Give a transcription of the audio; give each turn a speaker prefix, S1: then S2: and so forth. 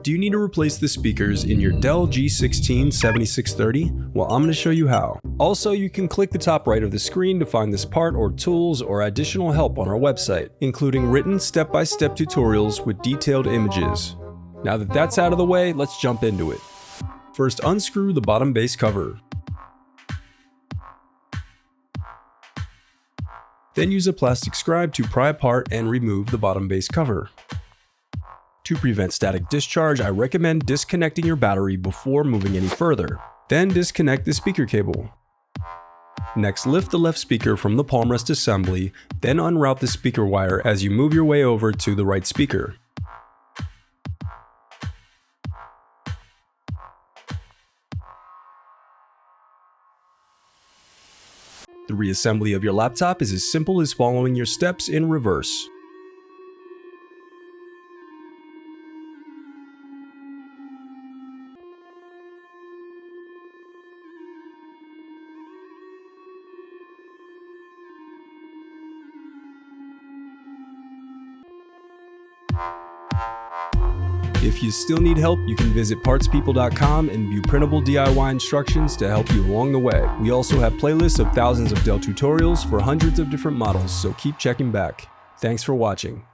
S1: Do you need to replace the speakers in your Dell G16 7630? Well, I'm going to show you how. Also, you can click the top right of the screen to find this part or tools or additional help on our website, including written step-by-step tutorials with detailed images. Now that that's out of the way, let's jump into it. First, unscrew the bottom base cover. Then use a plastic scribe to pry apart and remove the bottom base cover. To prevent static discharge, I recommend disconnecting your battery before moving any further. Then disconnect the speaker cable. Next, lift the left speaker from the palm rest assembly, then unroute the speaker wire as you move your way over to the right speaker. The reassembly of your laptop is as simple as following your steps in reverse. If you still need help, you can visit partspeople.com and view printable DIY instructions to help you along the way. We also have playlists of thousands of Dell tutorials for hundreds of different models, so keep checking back. Thanks for watching.